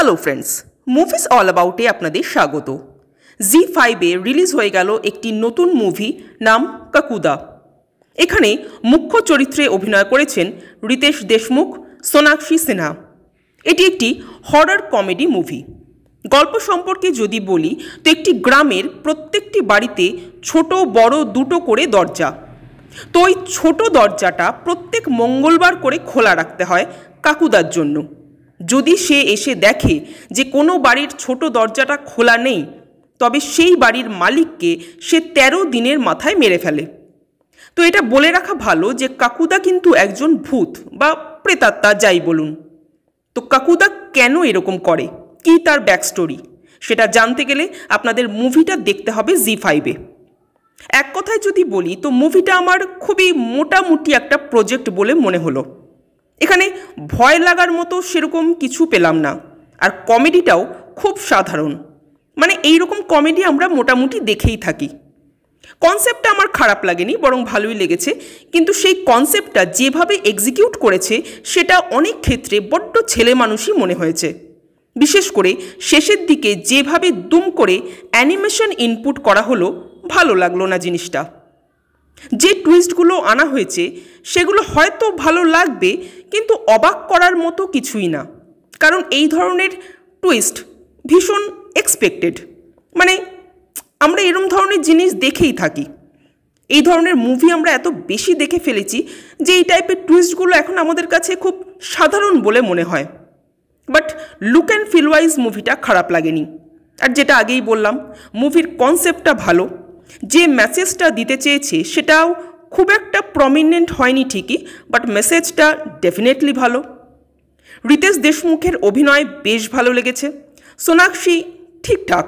Hello friends, movies all অ্যাবাউটে আপনাদের স্বাগত। জি5-এ release হয়ে গেল একটি নতুন মুভি, নাম কাকুদা। এখানে মুখ্য চরিত্রে অভিনয় করেছেন রিতেশ দেশমুখ, সোনাক্ষী সিনহা। এটি একটি হরর কমেডি মুভি। গল্প সম্পর্কে যদি বলি তো একটি গ্রামের প্রত্যেকটি বাড়িতে ছোট বড় দুটো করে দরজা। তো ওই ছোট দরজাটা প্রত্যেক মঙ্গলবার করে খোলা রাখতে হয় কাকুদার জন্য। যদি সে এসে দেখে যে কোনো বাড়ির ছোট দরজাটা খোলা নেই, তবে সেই বাড়ির মালিককে সে 13 দিনের মাথায় মেরে ফেলে। তো এটা বলে রাখা ভালো যে কাকুদা কিন্তু একজন ভূত বা প্রেতাত্মা যাই বলুন। তো কাকুদা কেন এরকম করে, কী তার ব্যাকস্টোরি, সেটা জানতে গেলে আপনাদের মুভিটা দেখতে হবে জি5-এ। এক কথায় যদি বলি তো মুভিটা আমার খুবই মোটামুটি একটা প্রজেক্ট বলে মনে হলো। এখানে ভয় লাগার মতো সেরকম কিছু পেলাম না, আর কমেডিটাও খুব সাধারণ। মানে এইরকম কমেডি আমরা মোটামুটি দেখেই থাকি। কনসেপ্টটা আমার খারাপ লাগেনি, বরং ভালোই লেগেছে। কিন্তু সেই কনসেপ্টটা যেভাবে এক্সিকিউট করেছে সেটা অনেক ক্ষেত্রে বড্ড ছেলে মানুষই মনে হয়েছে। বিশেষ করে শেষের দিকে যেভাবে দুম করে অ্যানিমেশন ইনপুট করা হলো, ভালো লাগলো না জিনিসটা। যে টুইস্টগুলো আনা হয়েছে সেগুলো হয়তো ভালো লাগবে, কিন্তু অবাক করার মতো কিছুই না। কারণ এই ধরনের টুইস্ট ভীষণ এক্সপেক্টেড। মানে আমরা এরম ধরনের জিনিস দেখেই থাকি। এই ধরনের মুভি আমরা এত বেশি দেখে ফেলেছি যে এই টাইপের টুইস্টগুলো এখন আমাদের কাছে খুব সাধারণ বলে মনে হয়। But look and feel wise মুভিটা খারাপ লাগেনি। আর যেটা আগেই বললাম, মুভির কনসেপ্টটা ভালো। যে মেসেজটা দিতে চেয়েছে সেটাও খুব একটা প্রমিনেন্ট হয়নি ঠিকই, বাট মেসেজটা ডেফিনেটলি ভালো। রিতেশ দেশমুখের অভিনয় বেশ ভালো লেগেছে। সোনাক্ষী ঠিকঠাক।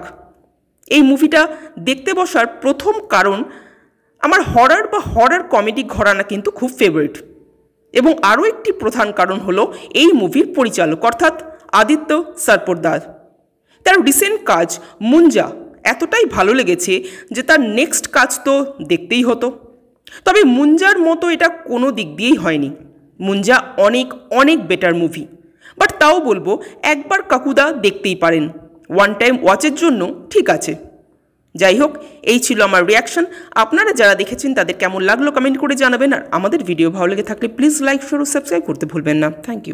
এই মুভিটা দেখতে বসার প্রথম কারণ, আমার হরর বা হরর কমেডি ঘরানা কিন্তু খুব ফেভারিট। এবং আরও একটি প্রধান কারণ হলো এই মুভির পরিচালক, অর্থাৎ আদিত্য সরপোরদার। তার রিসেন্ট কাজ মুঞ্জা এতটাই ভালো লেগেছে যে তার নেক্সট কাজ তো দেখতেই হতো। তবে মুঞ্জার মতো এটা কোনো দিক দিয়েই হয়নি। মুঞ্জা অনেক অনেক বেটার মুভি। বাট তাও বলবো একবার কাকুদা দেখতেই পারেন, ওয়ান টাইম ওয়াচের জন্য ঠিক আছে। যাই হোক, এই ছিল আমার রিয়াকশন। আপনারা যারা দেখেছেন তাদের কেমন লাগলো কমেন্ট করে জানাবেন। আর আমাদের ভিডিও ভালো লেগে থাকলে প্লিজ লাইক, শেয়ার ও সাবস্ক্রাইব করতে ভুলবেন না। Thank you.